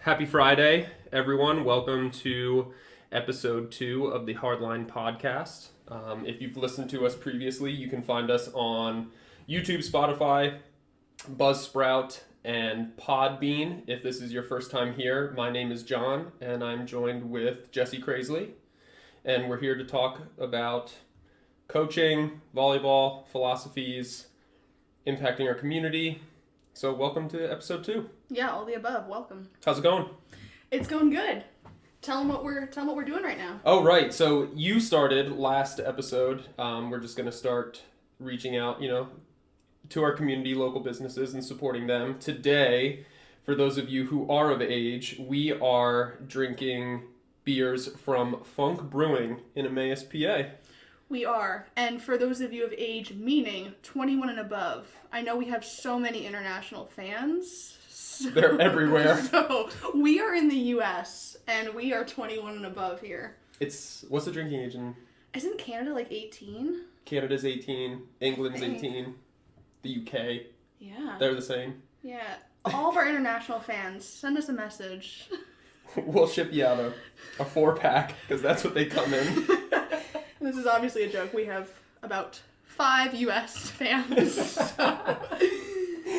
Happy Friday, everyone. Welcome to episode 2 of the Hardline Podcast. If you've listened to us previously, you can find us on YouTube, Spotify, Buzzsprout, and Podbean. If this is your first time here, my name is John, and I'm joined with Jesse Crazley. And we're here to talk about coaching, volleyball, philosophies, impacting our community. So welcome to episode 2. Yeah, all the above. Welcome. How's it going? It's going good. Tell them what we're doing right now. Oh, right. So you started last episode. We're just going to start reaching out, to our community, local businesses, and supporting them. Today, for those of you who are of age, we are drinking beers from Funk Brewing in Emmaus, PA. We are. And for those of you of age, meaning 21 and above, I know we have so many international fans. They're everywhere. So we are in the U.S. and we are 21 and above here. What's the drinking age in? Isn't Canada like 18? Canada's 18. England's 18. The UK. Yeah. They're the same. Yeah. All of our international fans, send us a message. We'll ship you out a 4-pack because that's what they come in. This is obviously a joke. We have about 5 U.S. fans. So.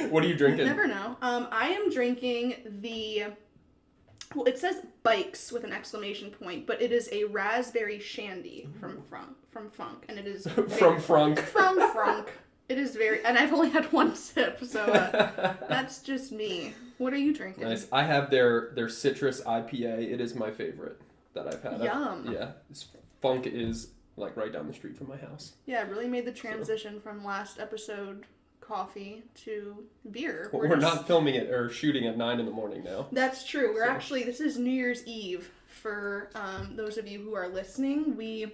What are you drinking? You never know. I am drinking it says Bikes with an exclamation point, but it is a raspberry shandy from Funk, and it is from Frunk. From Frunk. It is and I've only had one sip, so that's just me. What are you drinking? Nice. I have their citrus IPA. It is my favorite that I've had. Yum. Funk is like right down the street from my house. Yeah, it really made the transition from last episode coffee to beer. We're not filming it or shooting at 9 a.m. now. That's true. This is New Year's Eve for those of you who are listening. We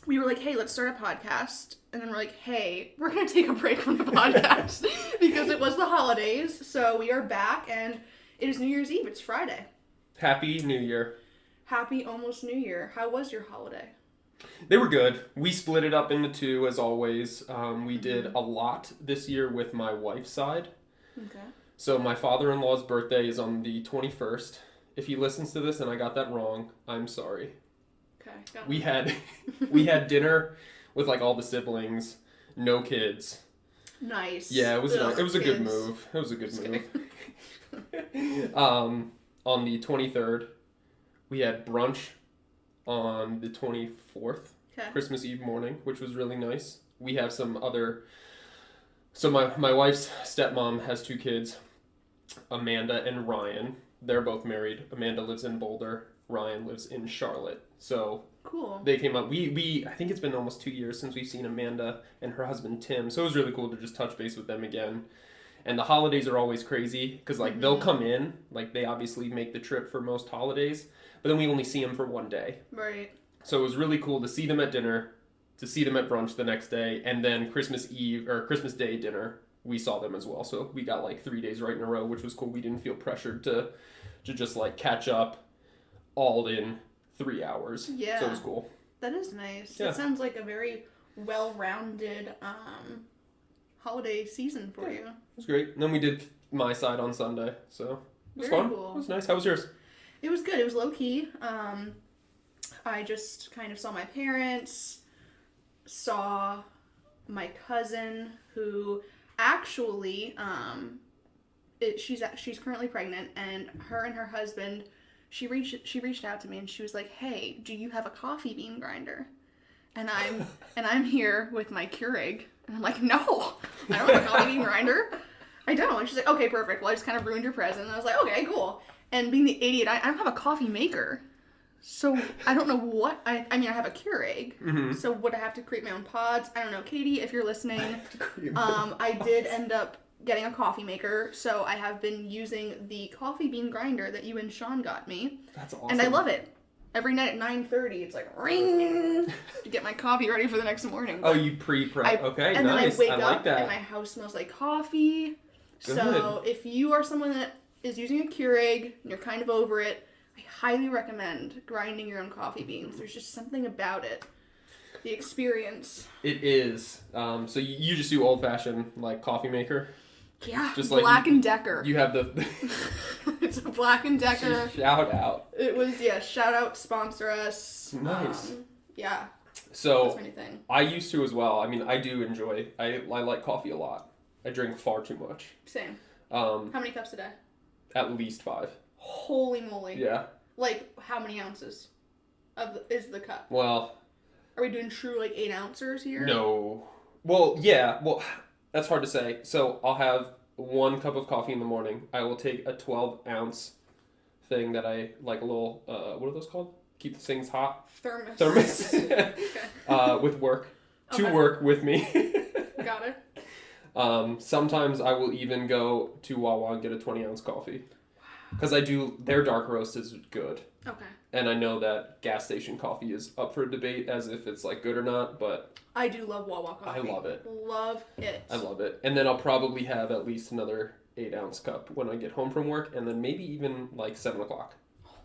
were like, hey, let's start a podcast. And then we're like, hey, we're going to take a break from the podcast because it was the holidays. So we are back and it is New Year's Eve. It's Friday. Happy New Year. Happy almost New Year. How was your holiday? They were good. We split it up into 2 as always. We did a lot this year with my wife's side. Okay. So my father-in-law's birthday is on the 21st. If he listens to this and I got that wrong, I'm sorry. Okay. We had dinner with like all the siblings, no kids. Nice. Yeah, it was Ugh, it was a kids. good move. It was a good move. On the 23rd, we had brunch on the 24th, Christmas Eve morning, which was really nice. We have some other... So my wife's stepmom has 2 kids, Amanda and Ryan. They're both married. Amanda lives in Boulder. Ryan lives in Charlotte. So cool. They came up. I think it's been almost 2 years since we've seen Amanda and her husband Tim. So it was really cool to just touch base with them again. And the holidays are always crazy because they'll come in, they obviously make the trip for most holidays, but then we only see them for one day. Right. So it was really cool to see them at dinner, to see them at brunch the next day, and then Christmas Eve or Christmas Day dinner, we saw them as well. So we got 3 days right in a row, which was cool. We didn't feel pressured to just catch up all in 3 hours. Yeah. So it was cool. That is nice. Yeah. That sounds like a very well-rounded holiday season for you. It was great. And then we did my side on Sunday, so it was Very fun. cool. It was nice. How was yours? It was good. It was low-key. I just kind of saw my parents, saw my cousin, who actually, she's currently pregnant, and her husband, she reached out to me and she was like, hey, do you have a coffee bean grinder? And I'm here with my Keurig. And I'm like, no, I don't have a coffee bean grinder. I don't. And she's like, okay, perfect. Well, I just kind of ruined your present. And I was like, okay, cool. And being the idiot, I don't have a coffee maker. So I don't know what, I have a Keurig. Mm-hmm. So would I have to create my own pods? I don't know. Katie, if you're listening, I did end up getting a coffee maker. So I have been using the coffee bean grinder that you and Sean got me. That's awesome. And I love it. Every night at 9:30, it's like, ring, to get my coffee ready for the next morning. Oh, you pre-prep. Okay, and nice. Then I wake like up that. and my house smells like coffee. Good. So if you are someone that is using a Keurig and you're kind of over it, I highly recommend grinding your own coffee beans. There's just something about it. The experience. It is. So you just do old-fashioned, coffee maker? Yeah, Just Black and Decker. You have the... It's a Black and Decker. Shout out. It was, shout out, sponsor us. Nice. Yeah. So, I used to as well. I mean, I do enjoy, I like coffee a lot. I drink far too much. Same. How many cups a day? At least 5. Holy moly. Yeah. Like, how many ounces is the cup? Well... Are we doing true, 8 ounces here? No. Well, yeah. Well, that's hard to say. So, I'll have 1 cup of coffee in the morning. I will take a 12-ounce thing that I, like a little, what are those called? Keep the things hot? Thermos. Okay. With work. Okay. To work with me. Got it. Sometimes I will even go to Wawa and get a 20-ounce coffee. Because their dark roast is good. Okay. And I know that gas station coffee is up for debate as if it's good or not, but... I do love Wawa coffee. I love it. Love it. I love it. And then I'll probably have at least another 8-ounce cup when I get home from work, and then maybe even 7 o'clock. Holy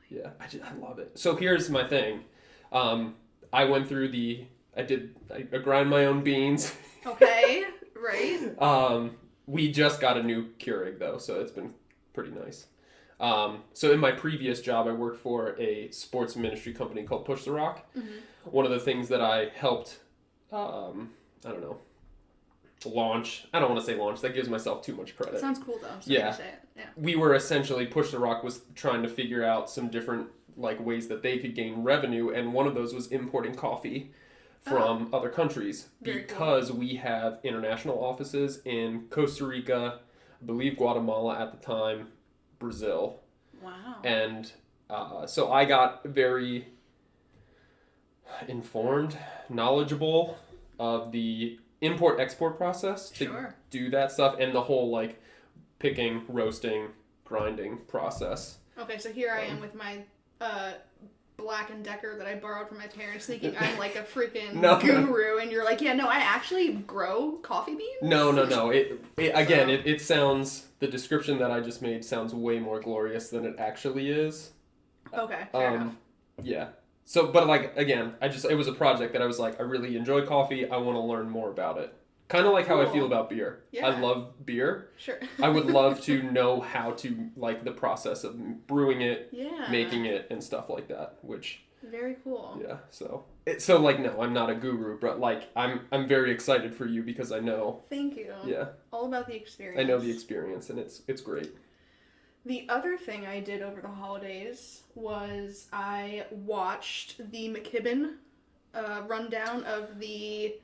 moly. Yeah, I love it. So here's my thing. I went through I grind my own beans. Okay, right. We just got a new Keurig though, so it's been pretty nice. So in my previous job, I worked for a sports ministry company called Push the Rock. Mm-hmm. One of the things that I helped, launch. I don't want to say launch. That gives myself too much credit. Sounds cool though. So yeah. Say it. Yeah. We were essentially, Push the Rock was trying to figure out some different ways that they could gain revenue, and one of those was importing coffee from other countries because we have international offices in Costa Rica, I believe Guatemala at the time, Brazil. Wow. And so I got very informed, knowledgeable of the import-export process to do that stuff and the whole picking, roasting, grinding process. Okay, so here I am with my Black and Decker that I borrowed from my parents, thinking I'm like a freaking guru, and you're like, yeah, no, I actually grow coffee beans? No. It sounds, the description that I just made sounds way more glorious than it actually is. Okay, fair enough. Yeah. So, but again, it was a project that I was I really enjoy coffee, I want to learn more about it. Kind of how I feel about beer. Yeah. I love beer. Sure. I would love to know how to, the process of brewing it, yeah, making it, and stuff like that, which... Very cool. Yeah, so... no, I'm not a guru, but, I'm very excited for you because I know... Thank you. Yeah. All about the experience. I know the experience, and it's great. The other thing I did over the holidays was I watched the McKibben rundown of the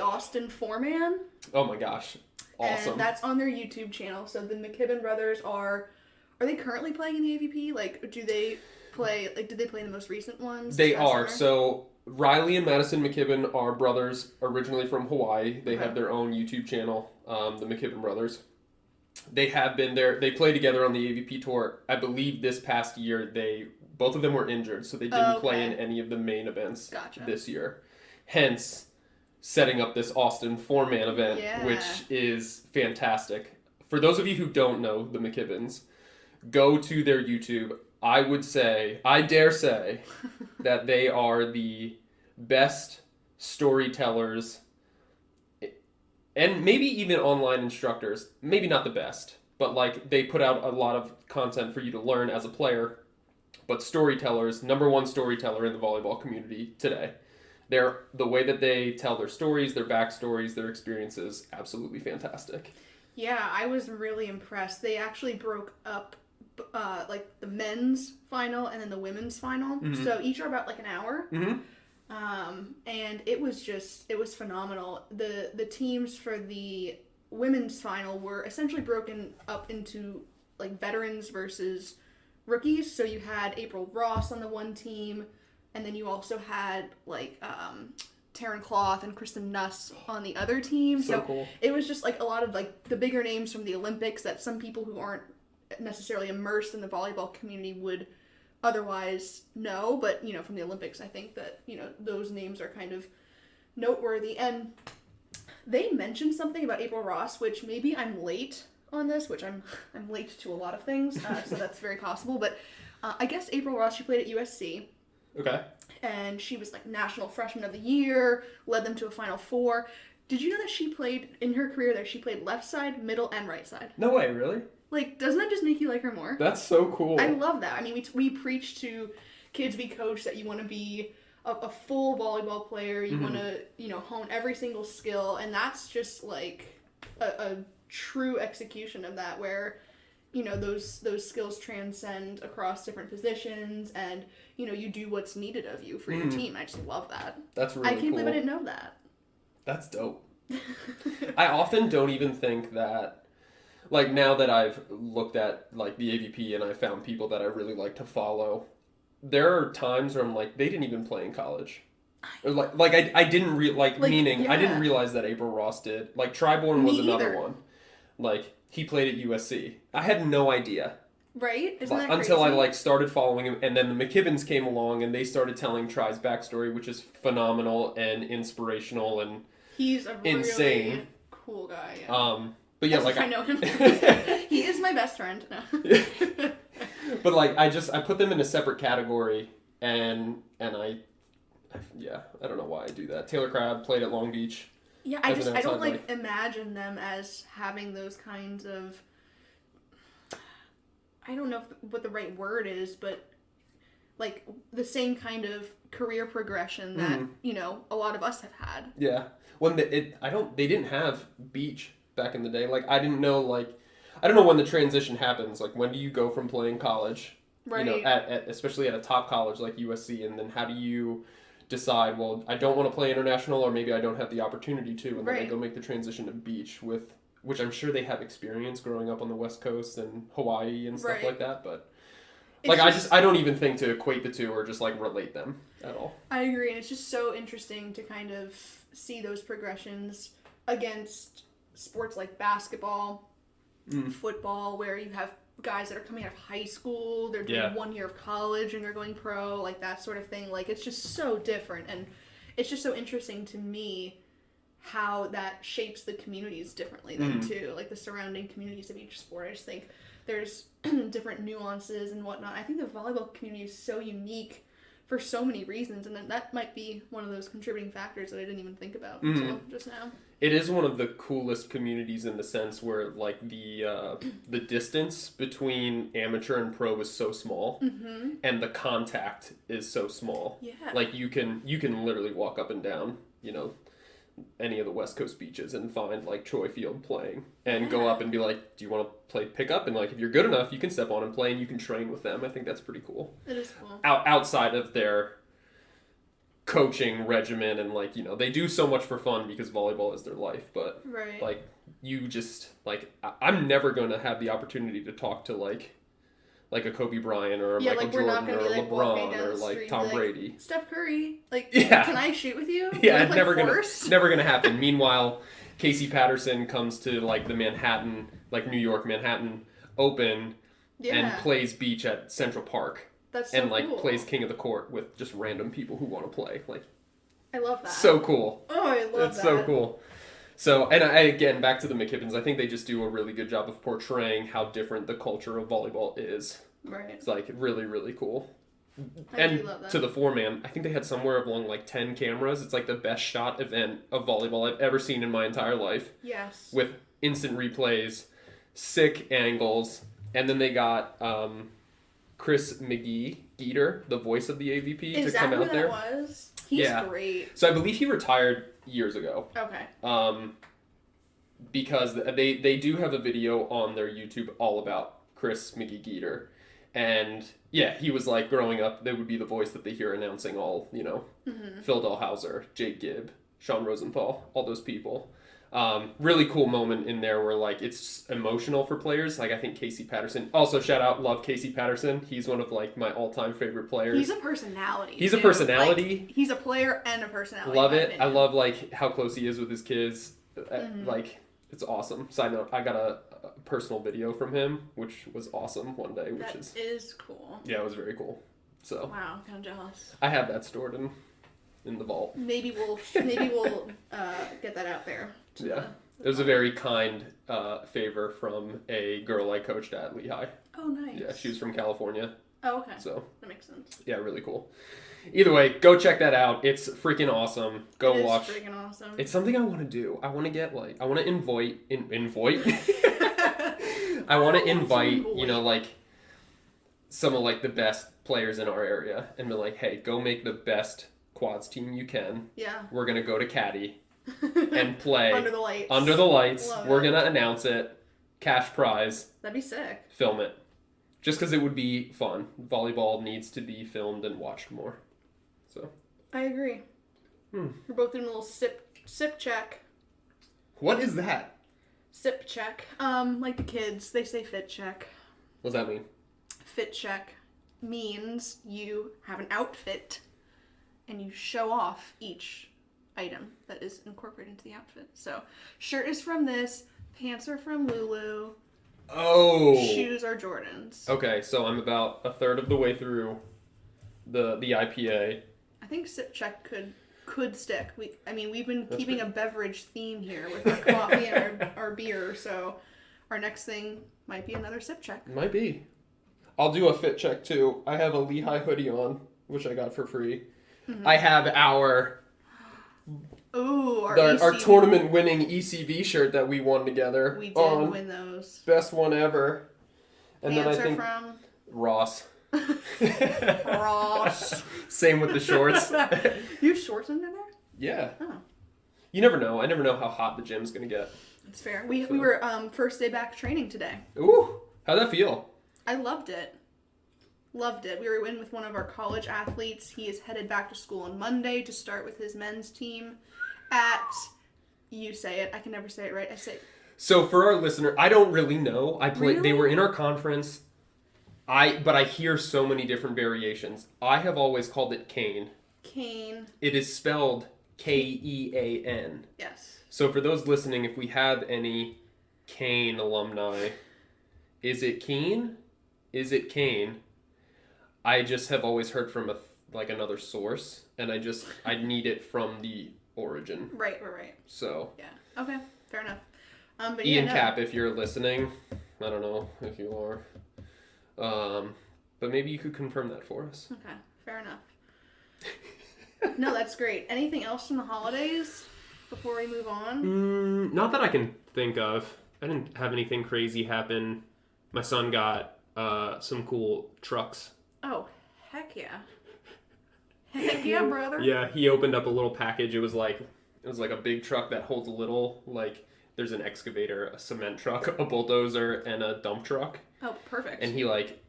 Austin 4-man. Oh my gosh. Awesome. And that's on their YouTube channel. So the McKibben brothers are they currently playing in the AVP? Do they play, did they play in the most recent ones? They are. So Riley and Madison McKibben are brothers originally from Hawaii. They have their own YouTube channel, the McKibben brothers. They have been there. They play together on the AVP tour. I believe this past year, both of them were injured, so they didn't play in any of the main events this year. Hence, setting up this Austin 4-man event, which is fantastic. For those of you who don't know the McKibbens, go to their YouTube. I dare say, that they are the best storytellers and maybe even online instructors. Maybe not the best, but they put out a lot of content for you to learn as a player. But storytellers, number one storyteller in the volleyball community today. The way that they tell their stories, their backstories, their experiences, absolutely fantastic. Yeah, I was really impressed. They actually broke up the men's final and then the women's final. Mm-hmm. So each are about an hour. Mm-hmm. And it was phenomenal. The teams for the women's final were essentially broken up into veterans versus rookies. So you had April Ross on the one team, and then you also had Taryn Cloth and Kristen Nuss on the other team. So cool. It was just a lot of the bigger names from the Olympics that some people who aren't necessarily immersed in the volleyball community would otherwise know. But, from the Olympics, I think that, those names are kind of noteworthy. And they mentioned something about April Ross, which maybe I'm late on this, which I'm late to a lot of things, so that's very possible. But I guess April Ross, she played at USC. Okay. And she was National Freshman of the Year, led them to a Final Four. Did you know that she played, in her career there, she played left side, middle, and right side? No way, really? Like, doesn't that just make you like her more? That's so cool. I love that. I mean, we preach to kids we coach that you want to be a full volleyball player. You want to, hone every single skill. And that's just, like, a true execution of that where, those skills transcend across different positions and, you do what's needed of you for your team. I just love that. That's really cool. I can't believe I didn't know that. That's dope. I often don't even think that, like, now that I've looked at, like, the AVP and I found people that I really like to follow, there are times where I'm like, they didn't even play in college. Or I didn't I didn't realize that April Ross did. Like, Triborn was another one. Like, he played at USC. I had no idea. Right? Isn't that crazy? Until I, started following him, and then the McKibbins came along, and they started telling Tri's backstory, which is phenomenal and inspirational and he's a insane. Really cool guy. Yeah. But yeah, I know him. He is my best friend. No. But I put them in a separate category, and I don't know why I do that. Taylor Crabb played at Long Beach. Yeah, I don't imagine them as having those kinds of, I don't know what the right word is, but like the same kind of career progression that, a lot of us have had. Yeah. They didn't have beach back in the day. Like, I don't know when the transition happens. Like, when do you go from playing college, right? Especially at a top college like USC, and then how do you decide, well, I don't want to play international, or maybe I don't have the opportunity to, and then I go make the transition to beach which I'm sure they have experience growing up on the West Coast and Hawaii and stuff like that, but I don't even think to equate the two or just relate them at all. I agree, and it's just so interesting to kind of see those progressions against sports like basketball, football, where you have guys that are coming out of high school, they're doing 1 year of college and they're going pro, like that sort of thing. Like, it's just so different, and it's just so interesting to me how that shapes the communities differently then too, like the surrounding communities of each sport. I just think there's different nuances and whatnot. I think the volleyball community is so unique for so many reasons, and that might be one of those contributing factors that I didn't even think about until just now. It is one of the coolest communities in the sense where the distance between amateur and pro is so small, and the contact is so small. Yeah, like you can literally walk up and down, any of the West Coast beaches and find Troy Field playing and go up and be like, do you want to play pickup? And if you're good enough, you can step on and play and you can train with them. I think that's pretty cool. It is cool. Outside of their coaching regimen and they do so much for fun because volleyball is their life, but you just I'm never going to have the opportunity to talk to a Kobe Bryant or Michael Jordan or LeBron or Tom Brady. Steph Curry, can I shoot with you? Yeah, it's never gonna happen. Meanwhile, Casey Patterson comes to the Manhattan, New York Manhattan Open, and plays beach at Central Park. That's so cool. Plays king of the court with just random people who want to play. I love that. So cool. Oh, I love that. It's so cool. So, and again, back to the McKibbins, I think they just do a really good job of portraying how different the culture of volleyball is. Right. It's really, really cool. I do love that. To the four-man, I think they had somewhere along 10 cameras. It's the best shot event of volleyball I've ever seen in my entire life. Yes. With instant replays, sick angles, and then they got Chris McGee-Geeter, the voice of the AVP, to come out there. Is that who that was? He's great. So I believe he retired years ago. Okay. Because they do have a video on their YouTube all about Chris McGee-Geeter. And yeah, he was growing up, they would be the voice that they hear announcing all, Phil Dahlhauser, Jake Gibb, Sean Rosenthal, all those people. Really cool moment in there where it's emotional for players. I think Casey Patterson, also shout out, love Casey Patterson. He's one of my all-time favorite players. He's a personality. He's a personality. He's a player and a personality. Love it. I love how close he is with his kids. It's awesome. Side note, I got a personal video from him, which was awesome one day. That is cool. Yeah, it was very cool. So wow, I'm kind of jealous. I have that stored in the vault. Maybe we'll get that out there. Yeah, it was a very kind favor from a girl I coached at Lehigh. Oh, nice. Yeah, she was from California, Oh, okay. So that makes sense. Yeah, really cool. Either way, go check that out. It's freaking awesome. Go watch. It's freaking awesome. It's something I want to do. I want to get I want to invite. I want to invite, some of the best players in our area and be like, hey, go make the best quads team you can. Yeah. We're gonna go to Caddy and play under the lights. Under the lights. Love We're it. gonna announce it. Cash prize. That'd be sick. Film it. Just because it would be fun. Volleyball needs to be filmed and watched more. So. I agree. We're both doing a little sip check. What is that? Sip check. Like the kids, they say fit check. What does that mean? Fit check means you have an outfit and you show off each item that is incorporated into the outfit. So, shirt is from this, pants are from Lulu. Oh. Shoes are Jordans. Okay, so I'm about a third of the way through the IPA. I think sip check could stick. We've been keeping a beverage theme here with our coffee and our beer, so our next thing might be another sip check. Might be. I'll do a fit check too. I have a Lehigh hoodie on, which I got for free. Mm-hmm. I have our tournament winning ECV shirt that we won together. We did win those. Best one ever. And Pants then I think from Ross. Ross. Same with the shorts. You have shorts under there? Yeah. Oh. You never know. I never know how hot the gym's gonna get. That's fair. We were first day back training today. Ooh. How'd that feel? I loved it. Loved it. We were in with one of our college athletes. He is headed back to school on Monday to start with his men's team at, you say it, I can never say it right. I say So for our listener, I don't really know. Really? They were in our conference. But I hear so many different variations. I have always called it Kane. Kane. It is spelled Kean. Yes. So for those listening, if we have any Kane alumni, is it Keen? Is it Kane? I just have always heard from another source, and I need it from the origin. Right. So. Yeah. Okay. Fair enough. But Ian Cap, if you're listening, I don't know if you are. But maybe you could confirm that for us. Okay. Fair enough. No, that's great. Anything else from the holidays before we move on? Not that I can think of. I didn't have anything crazy happen. My son got some cool trucks. Oh, heck yeah. Heck yeah, brother. Yeah, he opened up a little package. It was like a big truck that holds a little, there's an excavator, a cement truck, a bulldozer, and a dump truck. Oh, perfect. And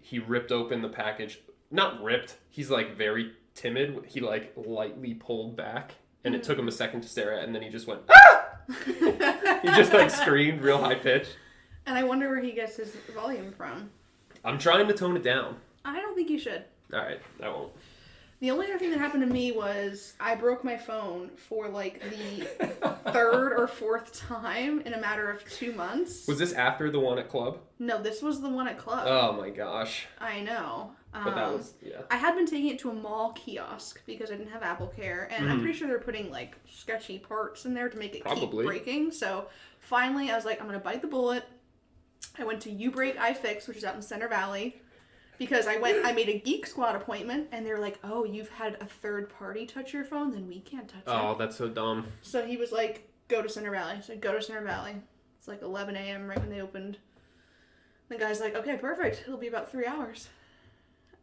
he ripped open the package. Not ripped. He's very timid. He lightly pulled back, and it took him a second to stare at, and then he just went, ah! He just screamed real high pitch. And I wonder where he gets his volume from. I'm trying to tone it down. I don't think you should. All right, I won't. The only other thing that happened to me was I broke my phone for the third or fourth time in a matter of 2 months. Was this after the one at Club? No, this was the one at Club. Oh my gosh. I know. But that was, yeah. I had been taking it to a mall kiosk because I didn't have Apple Care, and I'm pretty sure they're putting sketchy parts in there to make it keep breaking. So finally I was like, I'm going to bite the bullet. I went to U-Break iFix, which is out in Center Valley. Because I made a Geek Squad appointment, and they're like, oh, you've had a third party touch your phone? Then we can't touch it. Oh, that's so dumb. So he was like, go to Center Valley. So I go to Center Valley. It's 11 a.m. right when they opened. The guy's like, okay, perfect. It'll be about 3 hours.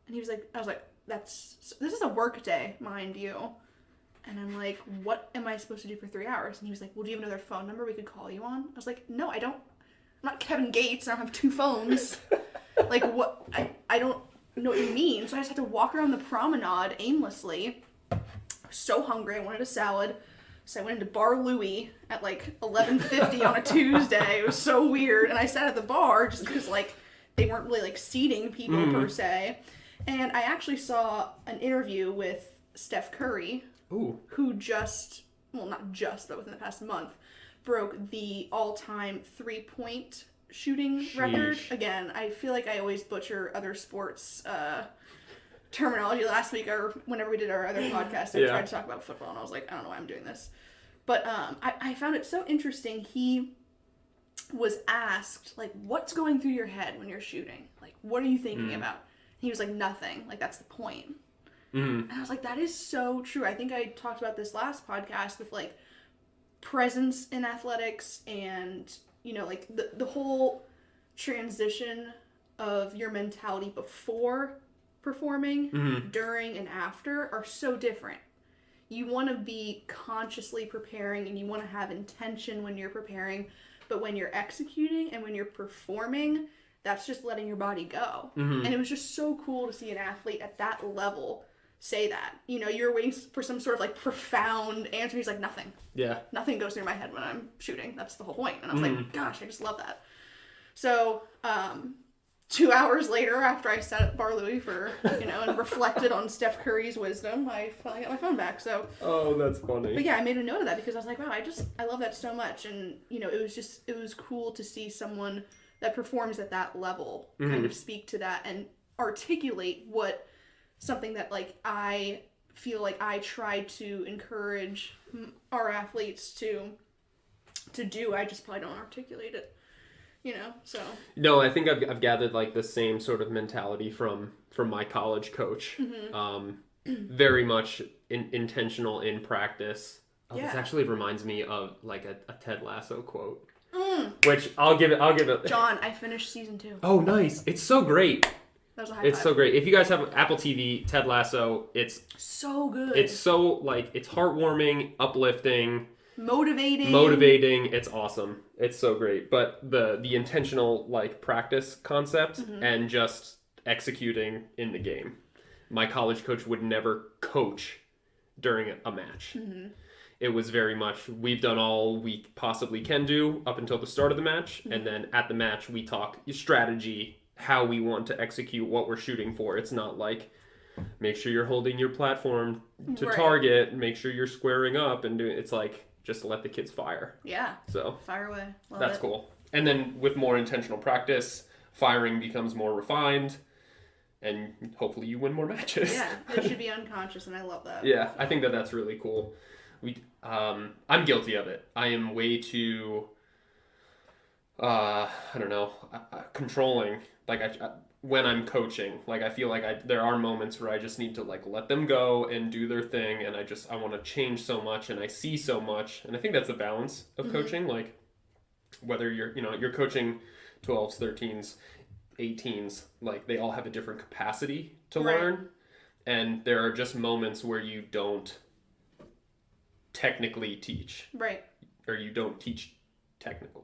And he was like, I was like, this is a work day, mind you. And I'm like, what am I supposed to do for 3 hours? And he was like, well, do you have another phone number we could call you on? I was like, no, I don't. I'm not Kevin Gates. I don't have 2 phones. What? I don't know what you mean. So I just had to walk around the promenade aimlessly. I was so hungry. I wanted a salad. So I went into Bar Louie at 11:50 on a Tuesday. It was so weird. And I sat at the bar just because they weren't really seating people per se. And I actually saw an interview with Steph Curry. Ooh. Who not just, but within the past month, broke the all-time 3-point shooting record. Again, I feel like I always butcher other sports terminology. Last week or whenever we did our other podcast, I tried to talk about football, and I was like, I don't know why I'm doing this. But I found it so interesting. He was asked, what's going through your head when you're shooting? What are you thinking about? He was like, nothing. Like, that's the point. Mm-hmm. And I was like, that is so true. I think I talked about this last podcast with, like, presence in athletics and, you know, like, the whole transition of your mentality before performing, mm-hmm. during, and after are so different. You want to be consciously preparing and you want to have intention when you're preparing, but when you're executing and when you're performing, that's just letting your body go. Mm-hmm. And it was just so cool to see an athlete at that level say that. You know, you're waiting for some sort of like profound answer. He's like, nothing. Yeah. Nothing goes through my head when I'm shooting. That's the whole point. And I was mm-hmm. like, gosh, I just love that. So, 2 hours later, after I sat at Bar Louie for, you know, and reflected on Steph Curry's wisdom, I finally got my phone back. So. Oh, that's funny. But yeah, I made a note of that because I was like, wow, I love that so much. And, you know, it was cool to see someone that performs at that level mm-hmm. kind of speak to that and articulate what something that, like, I feel like I try to encourage our athletes to do. I just probably don't articulate it. You know, so. No, I think I've gathered like the same sort of mentality from my college coach. Mm-hmm. Very much intentional in practice. Oh, yeah. This actually reminds me of like a Ted Lasso quote, which I'll give it. John, I finished season 2. Oh, nice! It's so great. That was a high It's five. so great. If you guys have Apple TV, Ted Lasso, it's so good. It's so like it's heartwarming, uplifting. Motivating. It's awesome. It's so great. But the intentional like practice concept mm-hmm. and just executing in the game. My college coach would never coach during a match. Mm-hmm. It was very much we've done all we possibly can do up until the start of the match, mm-hmm. and then at the match we talk strategy, how we want to execute what we're shooting for. It's not like make sure you're holding your platform to right. target, make sure you're squaring up and doing. It's like just let the kids fire. Yeah. So fire away. Love that's it. cool. And then with more intentional practice, firing becomes more refined, and hopefully you win more matches. Yeah, it should be unconscious, and I love that. Yeah, I think that's really cool. I'm guilty of it. I am way too, I don't know, controlling. Like when I'm coaching, like I feel like there are moments where I just need to like let them go and do their thing, and I want to change so much, and I see so much, and I think that's the balance of mm-hmm. coaching. Like whether you're coaching 12s, 13s, 18s, like they all have a different capacity to right. learn, and there are just moments where you don't technically teach, right, or you don't teach technically.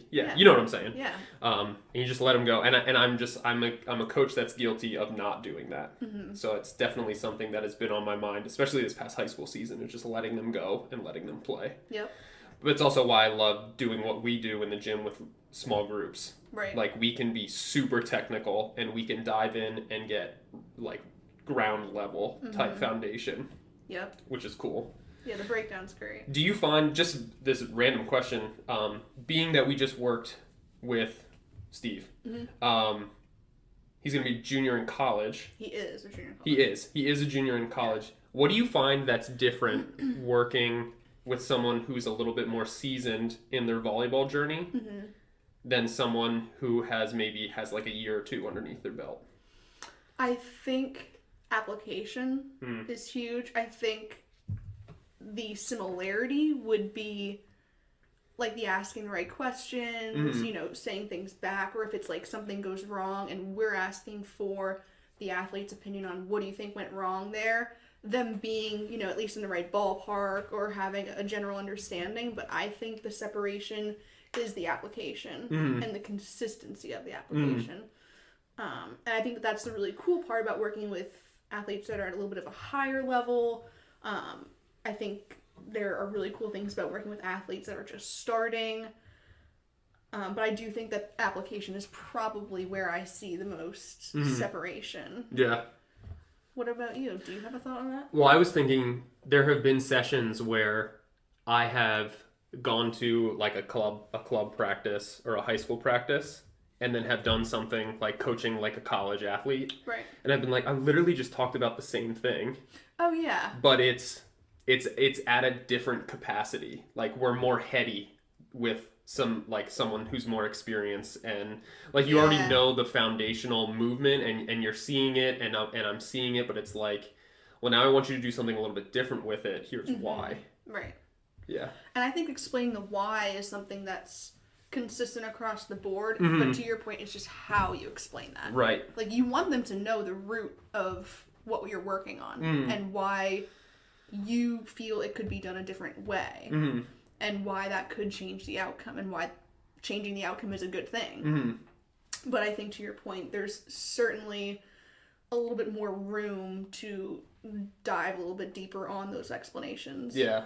Yeah. You know what I'm saying. Yeah. And you just let them go, and I'm a coach that's guilty of not doing that. Mm-hmm. So it's definitely something that has been on my mind, especially this past high school season, is just letting them go and letting them play. Yep. But it's also why I love doing what we do in the gym with small groups. Right. Like we can be super technical, and we can dive in and get like ground level mm-hmm. type foundation. Yep. Which is cool. Yeah, the breakdown's great. Do you find, just this random question, being that we just worked with Steve, mm-hmm. He's going to be a junior in college. He is a junior in college. He is a junior in college. Yeah. What do you find that's different working with someone who's a little bit more seasoned in their volleyball journey mm-hmm. than someone who has like a year or two underneath their belt? I think application is huge. I think the similarity would be like the asking the right questions, mm-hmm. Saying things back, or if it's like something goes wrong and we're asking for the athlete's opinion on what do you think went wrong there, them being, at least in the right ballpark or having a general understanding. But I think the separation is the application mm-hmm. and the consistency of the application. Mm-hmm. And I think that's the really cool part about working with athletes that are at a little bit of a higher level. I think there are really cool things about working with athletes that are just starting. But I do think that application is probably where I see the most separation. Yeah. What about you? Do you have a thought on that? Well, I was thinking there have been sessions where I have gone to like a club practice or a high school practice and then have done something like coaching like a college athlete. Right. And I've been like, I literally just talked about the same thing. Oh, yeah. But it's at a different capacity. Like we're more heady with someone who's more experienced, and like you already know the foundational movement, and you're seeing it, and I'm seeing it, but it's like, well, now I want you to do something a little bit different with it. Here's why. Right. Yeah. And I think explaining the why is something that's consistent across the board, but to your point, it's just how you explain that. Right. Like, you want them to know the root of what you're working on and why you feel it could be done a different way and why that could change the outcome and why changing the outcome is a good thing. But I think, to your point, there's certainly a little bit more room to dive a little bit deeper on those explanations. Yeah.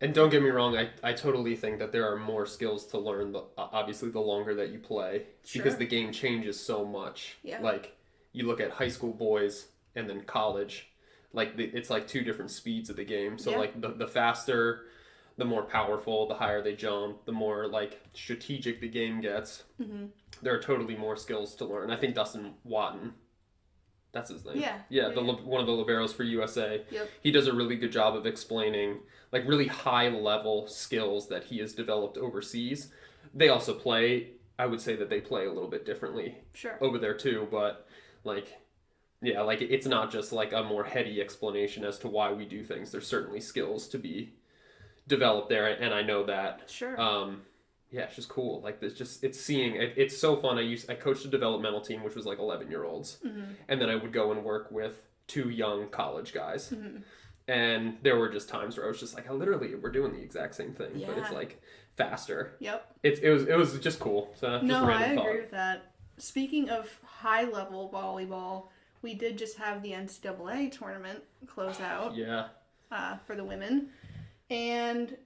And don't get me wrong, I totally think that there are more skills to learn, obviously, the longer that you play. Sure. Because the game changes so much. Yeah. Like, you look at high school boys and then college, like, it's like two different speeds of the game. So, like, the faster, the more powerful, the higher they jump, the more, like, strategic the game gets. There are totally more skills to learn. I think Dustin Watton, that's his name. Yeah. One of the liberos for USA. Yep. He does a really good job of explaining, like, really high-level skills that he has developed overseas. They also play, I would say that they play a little bit differently over there, too. But, like, yeah, like, it's not just, like, a more heady explanation as to why we do things. There's certainly skills to be developed there, and I know that. Sure. Yeah, it's just cool. Like, it's seeing, it's so fun. I coached a developmental team, which was like 11-year-olds. And then I would go and work with 2 young college guys. And there were just times where I was just like, we're doing the exact same thing, but it's like faster. Yep. It was just cool. So just I agree with that. Speaking of high level volleyball, we did just have the NCAA tournament close out. For the women. And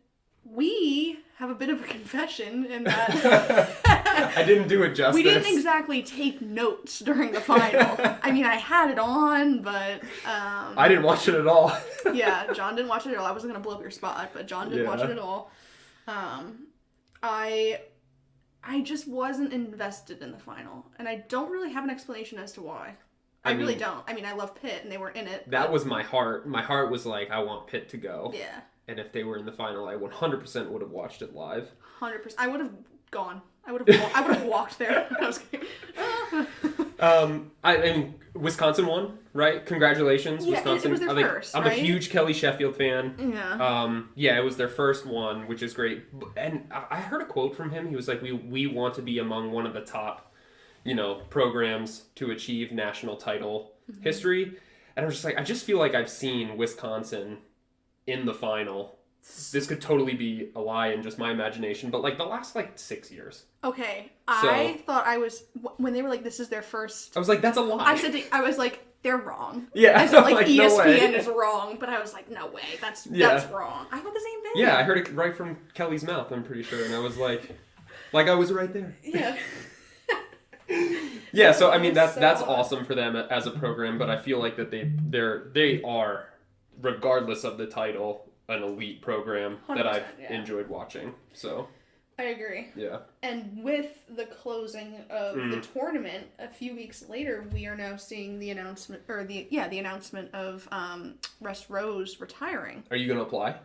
we have a bit of a confession in that I didn't do it justice. We didn't exactly take notes during the final. I mean, I had it on, but I didn't watch it at all. Yeah, John didn't watch it at all. I wasn't gonna blow up your spot, but John didn't watch it at all. I just wasn't invested in the final, and I don't really have an explanation as to why. I really don't. I mean, I love Pitt, and they were in it. That was my heart. My heart was like, I want Pitt to go. Yeah. And if they were in the final, I 100% would have watched it live. 100%. I would have gone. I would have walked there. I was kidding. I mean, Wisconsin won, right? Congratulations, Wisconsin. It was their first, I'm a huge Kelly Sheffield fan. Yeah. It was their first one, which is great. And I heard a quote from him. He was like, we want to be among one of the top, programs to achieve national title history. And I was just like, I just feel like I've seen Wisconsin in the final. This could totally be a lie in just my imagination, but like the last 6 years. Okay, I thought I was, when they were like, this is their first. I was like, that's a lie. I was like, they're wrong. Yeah. I said like ESPN no is wrong, but I was like, no way, that's wrong. I thought the same thing. Yeah, I heard it right from Kelly's mouth, I'm pretty sure, and I was like I was right there. Yeah. Yeah, so I mean that's awesome for them as a program, but I feel like that they are, regardless of the title, an elite program that I've enjoyed watching. So I agree. Yeah. And with the closing of the tournament a few weeks later, we are now seeing the announcement of Russ Rose retiring. Are you gonna apply?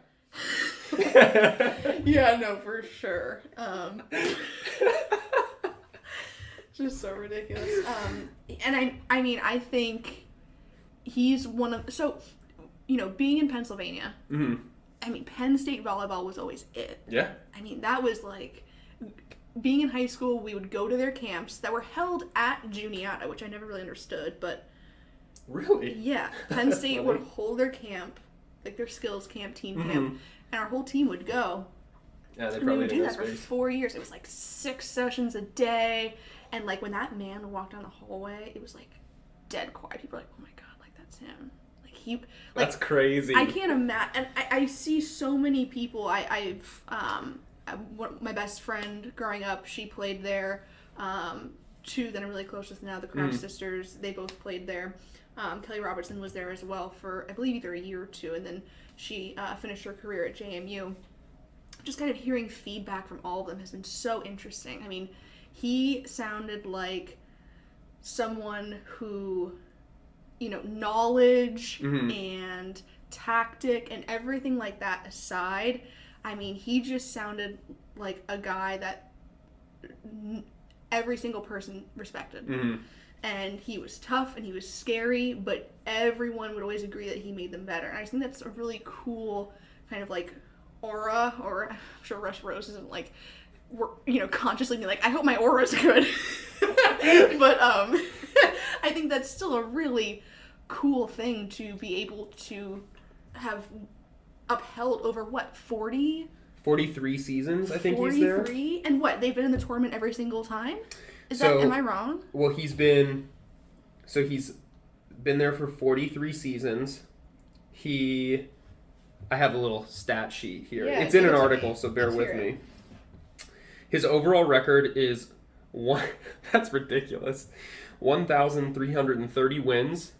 Yeah, no, for sure. Just so ridiculous. And I mean, I think he's one of... So, being in Pennsylvania, I mean, Penn State volleyball was always it. Yeah. I mean, that was like... Being in high school, we would go to their camps that were held at Juniata, which I never really understood, but... Really? Yeah. Penn State would hold their camp, like their skills camp, team camp, and our whole team would go. Yeah, they and we would do that for 4 years. It was like 6 sessions a day. And like when that man walked down the hallway, it was like dead quiet. People were like, "Oh my god, like that's him." That's crazy. I can't imagine. And I see so many people. My best friend growing up, she played there. 2 that I'm really close with now, the Crouch sisters. They both played there. Kelly Robertson was there as well for, I believe, either a year or 2, and then she finished her career at JMU. Just kind of hearing feedback from all of them has been so interesting. I mean, he sounded like someone who, knowledge and tactic and everything like that aside, I mean, he just sounded like a guy that every single person respected. Mm-hmm. And he was tough and he was scary, but everyone would always agree that he made them better. And I just think that's a really cool kind of like aura, or I'm sure Rush Rose isn't like, consciously being like, I hope my aura's good. But I think that's still a really cool thing to be able to have upheld over 43 seasons, I think he's there. 43? And what, they've been in the tournament every single time? Am I wrong? Well, he's been there for 43 seasons. I have a little stat sheet here. Yeah, it's in an article, so bear with me. His overall record is that's ridiculous. 1,330 wins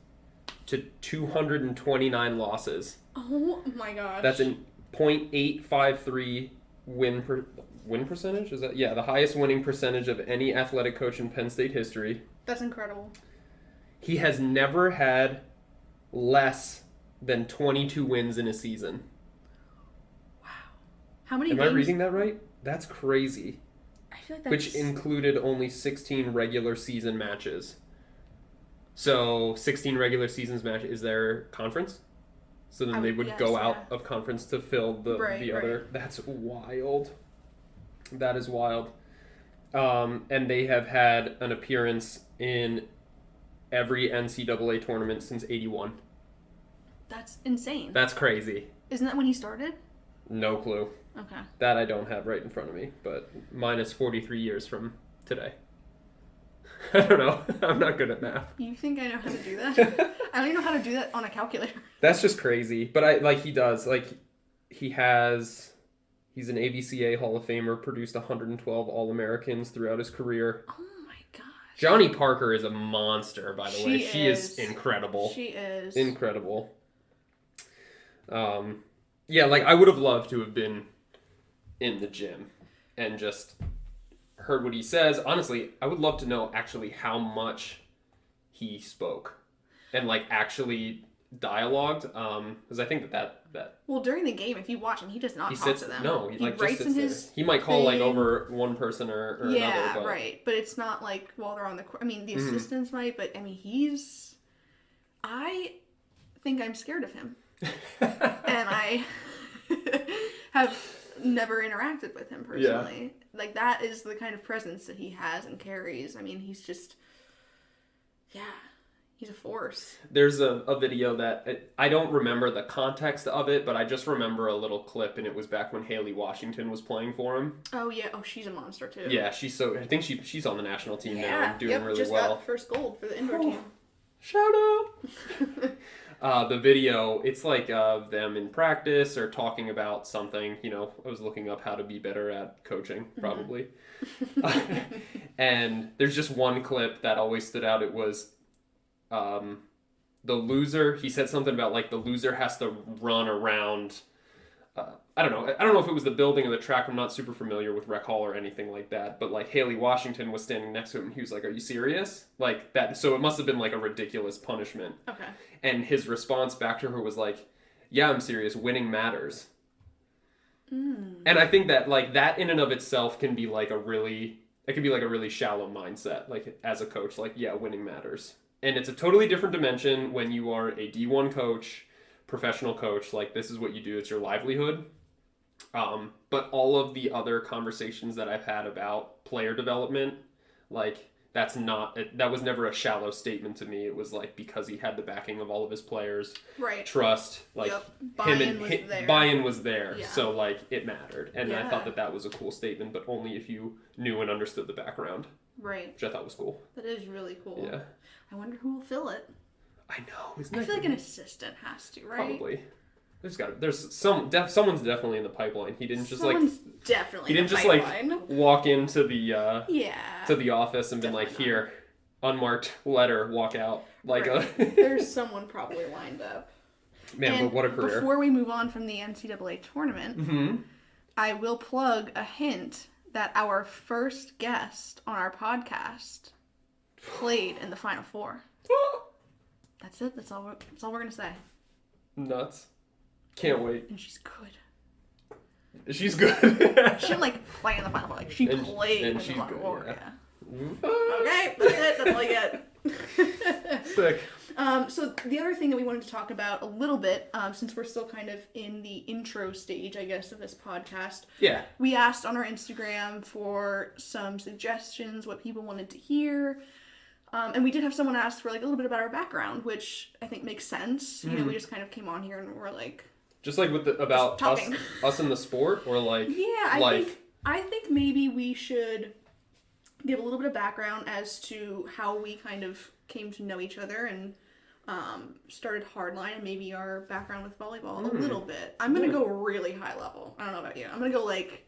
to 229 losses. Oh my gosh. That's a .853 win percentage? Is that the highest winning percentage of any athletic coach in Penn State history. That's incredible. He has never had less than 22 wins in a season. Wow. How many Am games? I reading that right? That's crazy. I feel like that's... Which included only 16 regular season matches. So 16 regular seasons match is their conference? So then they would go out of conference to fill the other. Right. That's wild. That is wild. And they have had an appearance in every NCAA tournament since '81. That's insane. That's crazy. Isn't that when he started? No clue. Okay. That I don't have right in front of me, but minus 43 years from today. I don't know. I'm not good at math. You think I know how to do that? I don't even know how to do that on a calculator. That's just crazy. But he does. He's an AVCA Hall of Famer, produced 112 All-Americans throughout his career. Oh my gosh. Johnny Parker is a monster, by the way. She is incredible. She is. Incredible. I would have loved to have been in the gym and just heard what he says. Honestly, I would love to know actually how much he spoke and actually dialogued, because I think that well, during the game, if you watch him, he does not talk to them. No, he writes just sits in his there. He might call thing. over one person or another. Yeah, right. But it's not while they're on the court. I mean, the assistants might, but I mean, I think I'm scared of him. And I have never interacted with him personally. Yeah. That is the kind of presence that he has and carries. I mean, he's just, he's a force. There's a video that, I don't remember the context of it, but I just remember a little clip, and it was back when Haley Washington was playing for him. Oh, yeah. Oh, she's a monster, too. Yeah, I think she's on the national team now and doing really just well. Got first gold for the indoor team. Shout out! The video, it's of them in practice or talking about something. I was looking up how to be better at coaching, probably. And there's just one clip that always stood out. It was the loser. He said something about the loser has to run around. I don't know if it was the building or the track. I'm not super familiar with Rec Hall or anything like that. But Haley Washington was standing next to him, and he was like, "Are you serious?" That. So it must have been a ridiculous punishment. Okay. And his response back to her was "Yeah, I'm serious. Winning matters." And I think that that in and of itself can be a really shallow mindset. As a coach, yeah, winning matters. And it's a totally different dimension when you are a D1 coach, professional coach. This is what you do. It's your livelihood. But all of the other conversations that I've had about player development, that was never a shallow statement to me. It was because he had the backing of all of his players. Right. Trust. Buy-in was there. Yeah. So it mattered. And I thought that was a cool statement, but only if you knew and understood the background. Right. Which I thought was cool. That is really cool. Yeah. I wonder who will fill it. I know. I feel an assistant has to, right? Probably. Someone's definitely in the pipeline. He didn't just definitely. He didn't just walk into the to the office and been here, unmarked letter, walk out There's someone probably lined up. Man, but what a career! Before we move on from the NCAA tournament, I will plug a hint that our first guest on our podcast played in the Final Four. That's it. That's all we're gonna say. Nuts. Can't wait. And she's good. She's good. She didn't like play in the Final Four. Like she played in the she's Final good, Four. yeah. Okay, that's it. That's all you get. Sick. So the other thing that we wanted to talk about a little bit, since we're still kind of in the intro stage, I guess, of this podcast. Yeah. We asked on our Instagram for some suggestions, what people wanted to hear. And we did have someone ask for like a little bit about our background, which I think makes sense. You know, we just kind of came on here and we're like, just like with about us in the sport, or like life. I think maybe we should give a little bit of background as to how we kind of came to know each other and started Hardline, and maybe our background with volleyball a little bit. I'm gonna go really high level. I don't know about you. I'm gonna go like,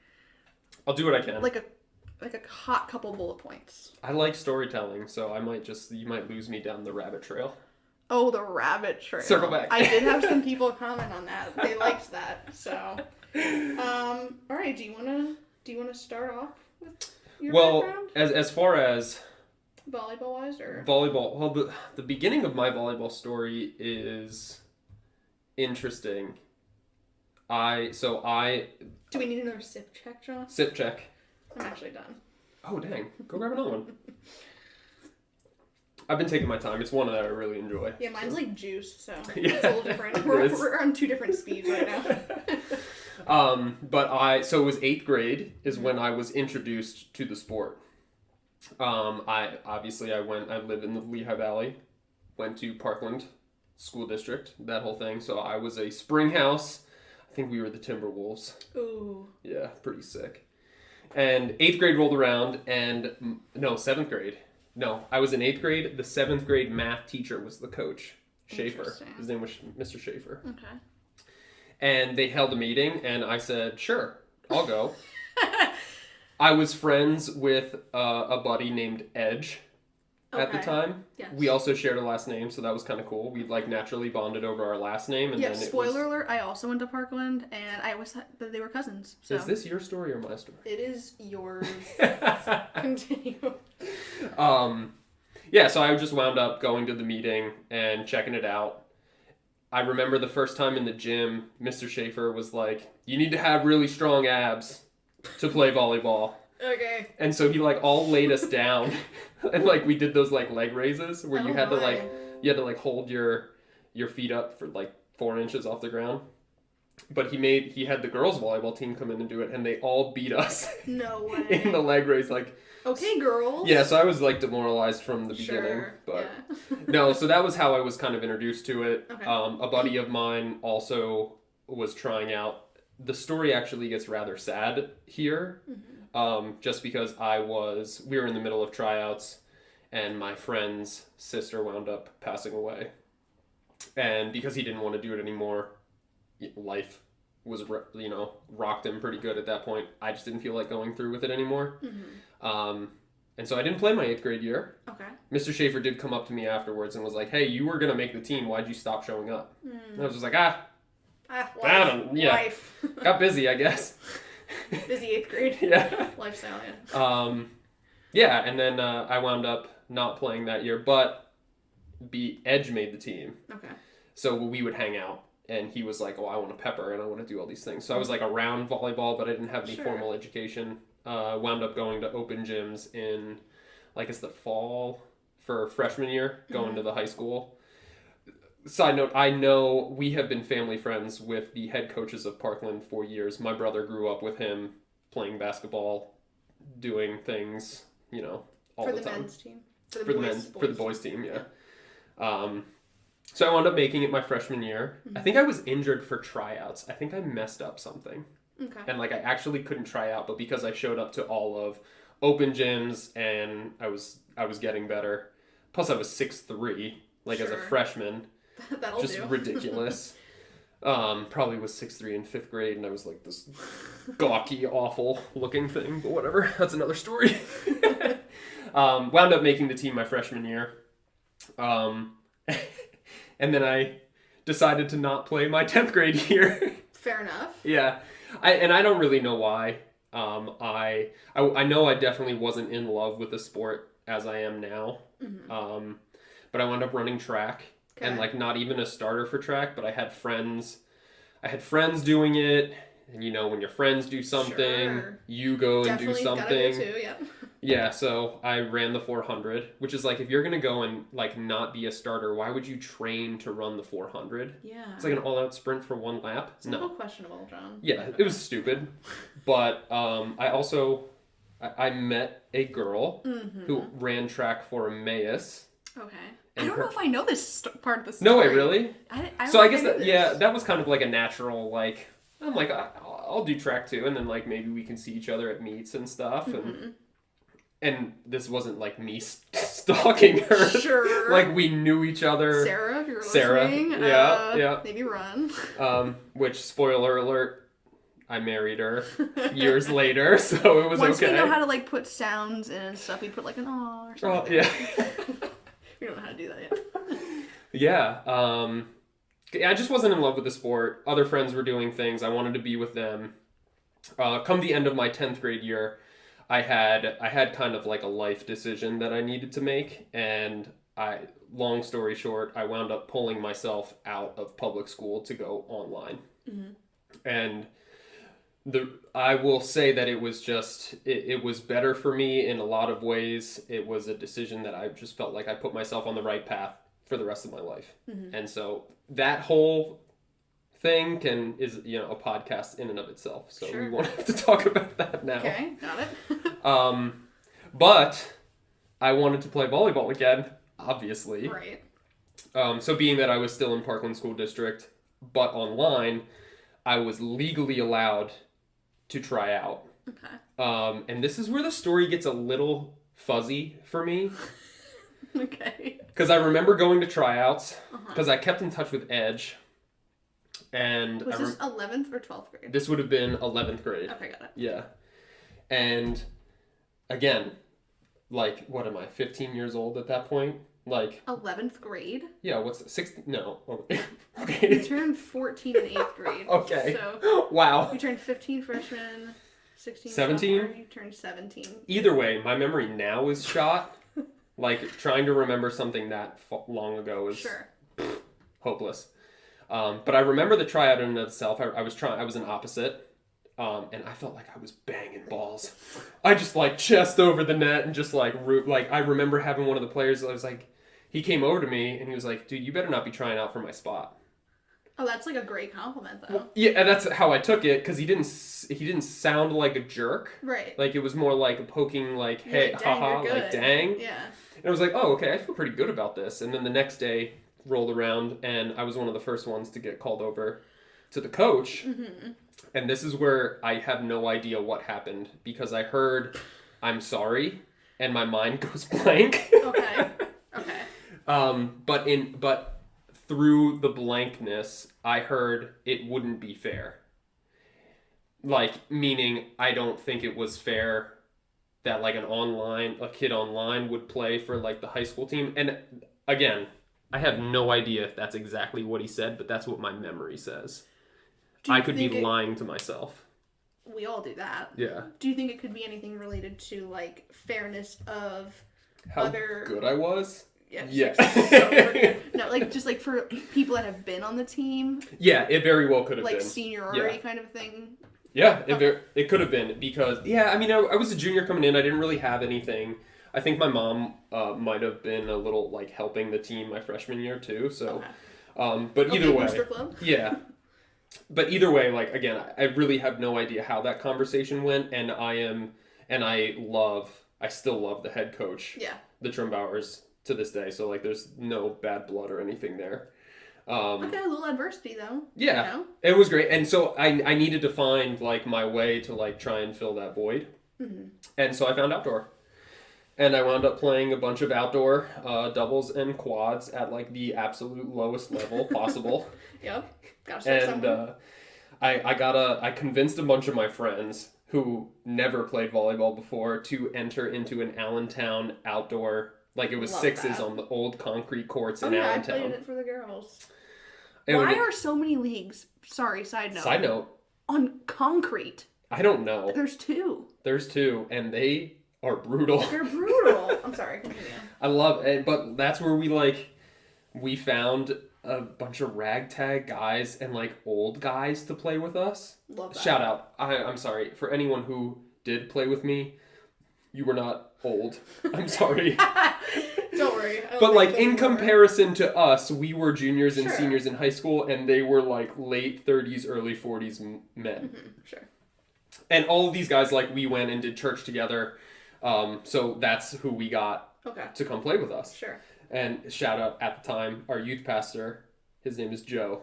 I'll do what I can. Like a hot couple bullet points. I like storytelling, so you might lose me down the rabbit trail. Oh, the rabbit trail. Circle back. I did have some people comment on that. They liked that. So, all right. Do you wanna start off with your background? As far as volleyball wise, or volleyball, well, the beginning of my volleyball story is interesting. Do we need another sip check, John? Sip check. I'm actually done. Oh, dang. Go grab another one. I've been taking my time. It's one that I really enjoy. Yeah, mine's like juice, so Yeah. it's a little different. We're on two different speeds right now. So it was 8th grade is when I was introduced to the sport. I lived in the Lehigh Valley, went to Parkland School District, that whole thing. So I was a Springhouse. I think we were the Timberwolves. Ooh. Yeah, pretty sick. And 8th grade rolled around, and 7th grade. No, I was in 8th grade. The 7th grade math teacher was the coach, Schaefer. His name was Mr. Schaefer. Okay. And they held a meeting, and I said, sure, I'll go. I was friends with a buddy named Edge at the time. Yes. We also shared a last name, so that was kind of cool. We naturally bonded over our last name. And spoiler alert, I also went to Parkland, and I always thought that they were cousins. So. Is this your story or my story? It is yours. Continue. So I just wound up going to the meeting and checking it out. I remember the first time in the gym, Mr. Schaefer was like, you need to have really strong abs to play volleyball. Okay. And so he all laid us down and we did those leg raises where you had to hold your feet up for 4 inches off the ground. But he had the girls volleyball team come in and do it, and they all beat us. No way. In the leg raise, okay, girls. Yeah, so I was demoralized from the beginning. But yeah. No, so that was how I was kind of introduced to it. Okay. A buddy of mine also was trying out. The story actually gets rather sad here. Mm-hmm. Just because we were in the middle of tryouts, and my friend's sister wound up passing away. And because he didn't want to do it anymore, life was, rocked him pretty good at that point. I just didn't feel like going through with it anymore. Mm-hmm. And so I didn't play my 8th grade year. Okay. Mr. Schaefer did come up to me afterwards and was like, hey, you were going to make the team. Why'd you stop showing up? And I was just like, life. Got busy, I guess. Busy 8th grade. Yeah. Lifestyle, yeah. Yeah, and then I wound up not playing that year, but Edge made the team. Okay. So we would hang out, and he was like, oh, I want to pepper, and I want to do all these things. So I was around volleyball, but I didn't have any formal education. Wound up going to open gyms in, it's the fall for freshman year, going to the high school. Side note, I know we have been family friends with the head coaches of Parkland for years. My brother grew up with him playing basketball, doing things, all the time. For the men's team. For the boys team, yeah. So I wound up making it my freshman year. Mm-hmm. I think I was injured for tryouts. I think I messed up something. Okay. And I actually couldn't try out, but because I showed up to all of open gyms and I was getting better. Plus I was 6'3", as a freshman. That'll just do. Ridiculous. Probably was 6'3" in 5th grade, and I was this gawky, awful looking thing, but whatever. That's another story. Wound up making the team my freshman year. And then I decided to not play my 10th grade year. Fair enough. Yeah. I don't really know why. I know I definitely wasn't in love with the sport as I am now. Mm-hmm. But I wound up running track. Okay. And not even a starter for track, but I had friends doing it, And you know, when your friends do something, Sure. you go and do something. Definitely gotta go too, yep. Yeah, so I ran the 400, which is like, if you're going to go and like not be a starter, why would you train to run the 400? Yeah. It's like an all-out sprint for one lap. It's a little questionable, John. Yeah, it was stupid. But I met a girl who ran track for Emmaus. Okay. I don't know if I know this part of the story. No way, really? I guess that was kind of like a natural, like, I'm like, I'll do track too, and then like maybe we can see each other at meets and stuff, and this wasn't like me stalking her. Sure. Like, we knew each other. Sarah, if you're listening. Yeah. Maybe run. Which, spoiler alert, I married her years later, so it was Once okay. we know how to like put sounds in and stuff, we put like an aw or something. Oh, yeah. We don't know how to do that yet. Yeah. I just wasn't in love with the sport. Other friends were doing things. I wanted to be with them. Come the end of my 10th grade year, I had kind of like a life decision that I needed to make, and long story short, I wound up pulling myself out of public school to go online. And I will say that it was just, it was better for me in a lot of ways. It was a decision that I just felt like I put myself on the right path for the rest of my life. And so that whole thing is a podcast in and of itself. So we won't have to talk about that now. Okay, got it. But I wanted to play volleyball again, obviously. Right. So being that I was still in Parkland School District, but online, I was legally allowed to try out. Okay. And this is where the story gets a little fuzzy for me. Okay. Because I remember going to tryouts, because I kept in touch with Edge. And was this 11th or 12th grade? This would have been 11th grade. Okay, got it. Yeah. And again, like, what am I, 15 years old at that point? Like 11th grade? Yeah, what's it? 16? No. Okay. You turned 14 in 8th grade. Okay. So wow. You turned 15 freshman, 16 17? sophomore, you turned 17. Either way, my memory now is shot. Like, trying to remember something that long ago is hopeless. But I remember the tryout in itself. I was an opposite. And I felt like I was banging balls. I just like chest over the net and just like I remember having one of the players that was like, he came over to me and he was like, dude, you better not be trying out for my spot. Oh, that's like a great compliment though. Well, yeah, and that's how I took it, because he didn't sound like a jerk. Right. Like, it was more like poking, like, hey, like, dang, haha, like, dang. Yeah. And I was like, oh, okay, I feel pretty good about this. And then the next day rolled around and I was one of the first ones to get called over to the coach. And this is where I have no idea what happened, because I heard, I'm sorry, and my mind goes blank. Okay. But through the blankness, I heard it wouldn't be fair. Like, meaning I don't think it was fair that like a kid online would play for like the high school team. And again, I have no idea if that's exactly what he said, but that's what my memory says. I could be lying to myself. We all do that. Yeah. Do you think it could be anything related to like fairness of how good I was? Yeah. Like, no, like just like for people that have been on the team. Yeah, it very well could have been. Like seniority kind of thing. Yeah, it could have been, because I mean, I was a junior coming in. I didn't really have anything. I think my mom might have been a little like helping the team my freshman year too. So, but either way, Booster Club. Yeah. But either way, like, again, I really have no idea how that conversation went, and I still love the head coach. Yeah. The Trumbauers to this day, so like there's no bad blood or anything there. Okay, a little adversity though. Yeah. You know? It was great. And so I needed to find like my way to like try and fill that void. And so I found outdoor. And I wound up playing a bunch of outdoor doubles and quads at like the absolute lowest level possible. Yep. Gotta start somewhere. I convinced a bunch of my friends who never played volleyball before to enter into an Allentown outdoor, like it was sixes on the old concrete courts in Allentown. I played it for the girls. Why are so many leagues, sorry, side note, on concrete? I don't know. There's two, and they are brutal. They're brutal. I'm sorry, continue. I love it, but that's where we like, we found a bunch of ragtag guys and like old guys to play with us. Love that. Shout out. I'm sorry for anyone who did play with me. You were not old. I'm sorry. Don't worry. But like in comparison to us, we were juniors and Sure. seniors in high school, and they were like late 30s, early 40s men. Mm-hmm. Sure. And all of these guys, like, we went and did church together. So that's who we got to come play with us. Sure. And shout out at the time, our youth pastor, his name is Joe,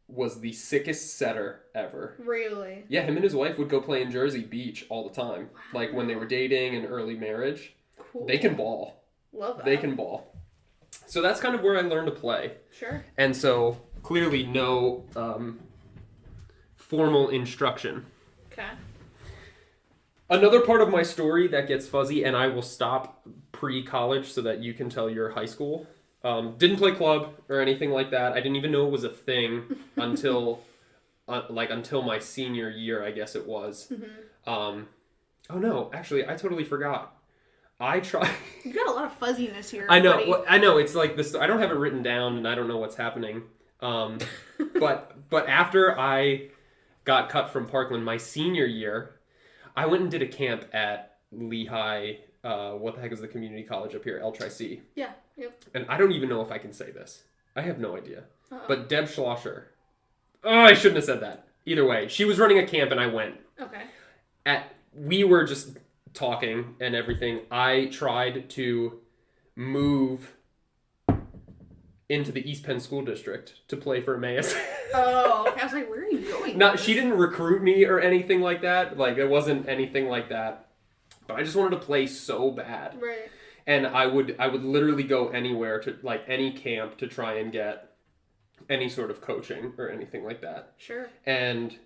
was the sickest setter ever. Really? Yeah, him and his wife would go play in Jersey Beach all the time. Wow. Like when they were dating and early marriage. Cool. They can ball. Love that. They can ball. So that's kind of where I learned to play. Sure. And so clearly no formal instruction. Okay. Another part of my story that gets fuzzy, and I will stop pre-college so that you can tell your high school. Didn't play club or anything like that. I didn't even know it was a thing until until my senior year, I guess it was. Mm-hmm. Oh no, actually, I totally forgot. I tried. You got a lot of fuzziness here. I know. buddy. Well, I know. It's like this. I don't have it written down, and I don't know what's happening. But after I got cut from Parkland my senior year, I went and did a camp at Lehigh. What the heck is the community college up here? L-Tri-C. Yeah. Yep. And I don't even know if I can say this. I have no idea. Uh-oh. But Deb Schlosser. Oh, I shouldn't have said that. Either way, she was running a camp and I went. Okay. We were just talking and everything. I tried to move into the East Penn School District to play for Emmaus. Oh, okay. I was like, where are you going? She didn't recruit me or anything like that. Like, it wasn't anything like that. But I just wanted to play so bad. Right. And I would literally go anywhere to, like, any camp to try and get any sort of coaching or anything like that. Sure. And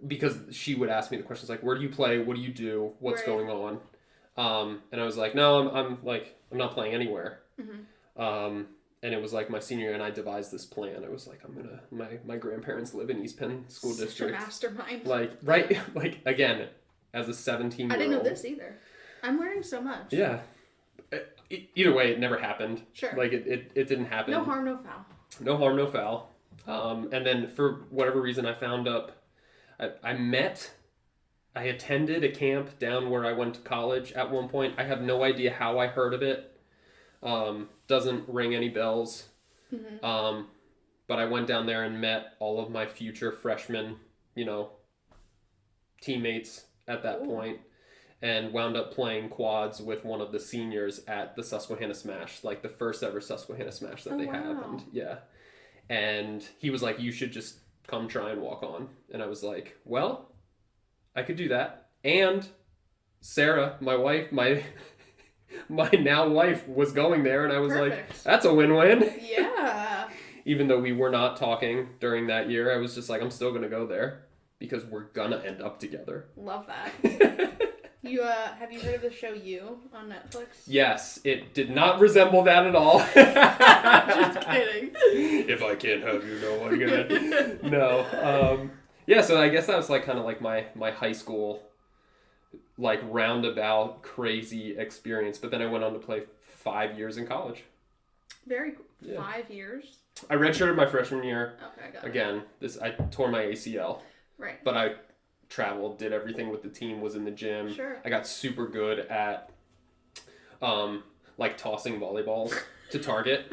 because she would ask me the questions like, where do you play? What do you do? What's going on? And I was like, no, I'm not playing anywhere. Mm-hmm. And it was like my senior year, and I devised this plan. I was like, my grandparents live in East Penn School District. Such a mastermind. Like, right? Like, again, as a 17-year-old. I didn't know this either. I'm learning so much. Yeah. Either way, it never happened. Sure. Like, it didn't happen. No harm, no foul. No harm, no foul. And then for whatever reason, I found I attended a camp down where I went to college at one point. I have no idea how I heard of it. Doesn't ring any bells. Mm-hmm. But I went down there and met all of my future freshmen, teammates at that point, and wound up playing quads with one of the seniors at the Susquehanna Smash, like the first ever Susquehanna Smash that they happened. Yeah. And he was like, you should just come try and walk on. And I was like, well, I could do that. And Sarah, my wife, my now wife, was going there, and I was like, that's a win-win. Yeah. Even though we were not talking during that year, I was just like, I'm still going to go there because we're going to end up together. Love that. Have you heard of the show You on Netflix? Yes, it did not resemble that at all. Just kidding. If I can't have you, no one can. No. Yeah, so I guess that was like kind of like my high school, like roundabout crazy experience. But then I went on to play 5 years in college. Very cool. Yeah. 5 years? I redshirted my freshman year. Okay, got it. Again, I tore my ACL. Right. But I traveled, did everything with the team, was in the gym. Sure. I got super good at like tossing volleyballs to target.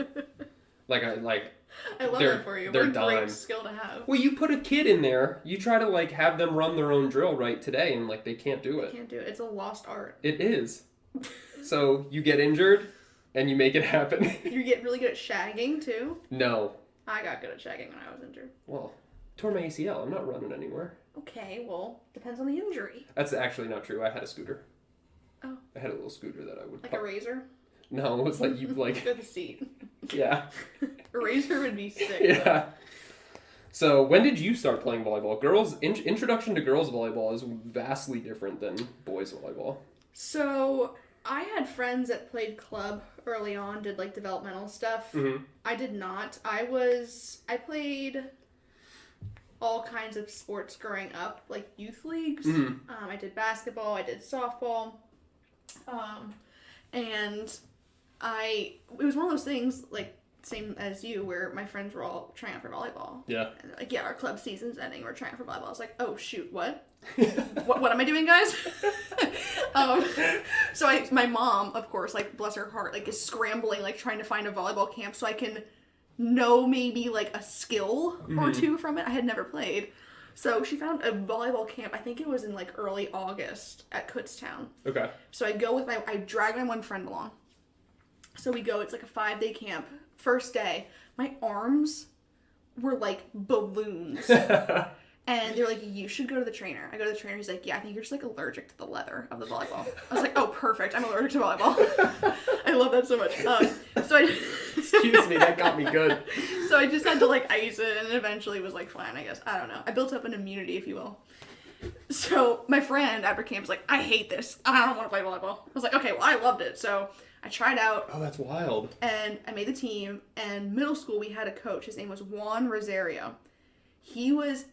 I love that for you. What a great skill to have. Well, you put a kid in there, you try to like have them run their own drill right today, and like they can't do it. They can't do it. It's a lost art. It is. So you get injured and you make it happen. You get really good at shagging too? No. I got good at shagging when I was injured. Well, tore my ACL. I'm not running anywhere. Okay, well, depends on the injury. That's actually not true. I had a scooter. Oh. I had a little scooter that I would... Like a razor? No, it was like you like... For the seat. Yeah. A razor would be sick. Yeah. Though. So, when did you start playing volleyball? Introduction to girls volleyball is vastly different than boys volleyball. So, I had friends that played club early on, did like developmental stuff. Mm-hmm. I did not. I played all kinds of sports growing up, like youth leagues. Mm-hmm. I did basketball, I did softball. And it was one of those things, like, same as you, where my friends were all trying out for volleyball. Yeah. And they're like, yeah, our club season's ending. We're trying out for volleyball. I was like, oh, shoot, what? what am I doing, guys? So my mom, of course, like, bless her heart, like, is scrambling, like, trying to find a volleyball camp so I can know maybe, like, a skill or two from it. I had never played. So she found a volleyball camp, I think it was in, like, early August at Kutztown. Okay. So I go with I drag my one friend along. So we go, it's like a 5-day camp. First day, my arms were like balloons. And they're like, you should go to the trainer. I go to the trainer, he's like, yeah, I think you're just like allergic to the leather of the volleyball. I was like, oh, perfect, I'm allergic to volleyball. I love that so much. Excuse me, that got me good. So I just had to like ice it, and eventually it was like fine, I guess. I don't know. I built up an immunity, if you will. So my friend after camp was like, I hate this. I don't want to play volleyball. I was like, okay, well, I loved it. So I tried out. Oh, that's wild. And I made the team. And middle school, we had a coach. His name was Juan Rosario. He was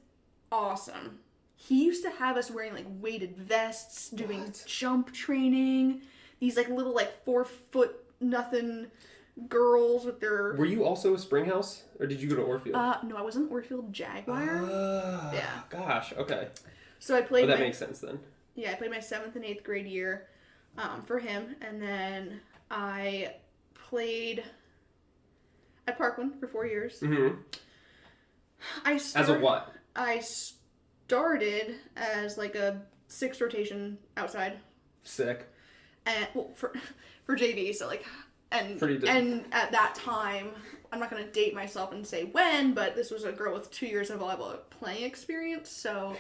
awesome. He used to have us wearing like weighted vests, doing jump training. These like little like 4-foot nothing girls with their... Were you also a Springhouse? Or did you go to Orfield? No, I wasn't Orfield Jaguar. Yeah. Gosh, okay. So I played... that makes sense then. Yeah, I played my 7th and 8th grade year for him. And then I played at Parkland for 4 years. Mm-hmm. As a what? I started as like a 6 rotation outside. Sick. And well, for JV, so like and at that time, I'm not gonna date myself and say when, but this was a girl with 2 years of volleyball playing experience, so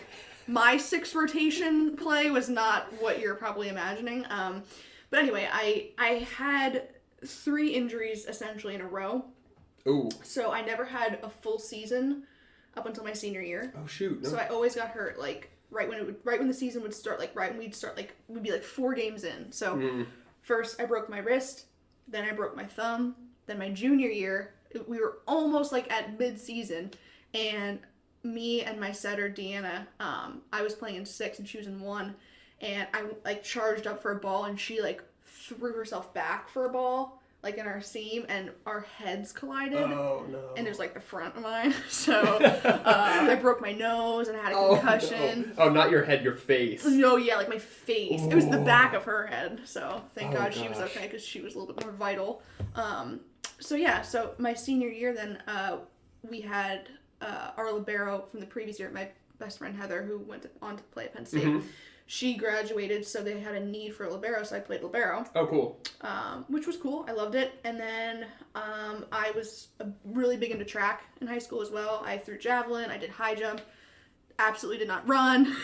my 6 rotation play was not what you're probably imagining. But anyway, I had 3 injuries essentially in a row. Ooh. So I never had a full season up until my senior year. Oh shoot. No. So I always got hurt like right when the season would start, like right when we'd be like 4 games in. So first I broke my wrist, then I broke my thumb, then my junior year we were almost like at mid-season, and me and my setter Deanna, I was playing in 6 and she was in 1, and I like charged up for a ball and she like threw herself back for a ball like in our seam, and our heads collided. Oh no. And it was like the front of mine. So I broke my nose and I had a concussion. No. Oh, not your head, your face. No, yeah, like my face. It was the back of her head. So thank God she was okay, because she was a little bit more vital. So yeah, so my senior year then, we had our libero from the previous year, my best friend Heather, who went on to play at Penn State. Mm-hmm. She graduated, so they had a need for a libero, so I played libero. Oh, cool. Which was cool. I loved it. And then I was really big into track in high school as well. I threw javelin. I did high jump. Absolutely did not run.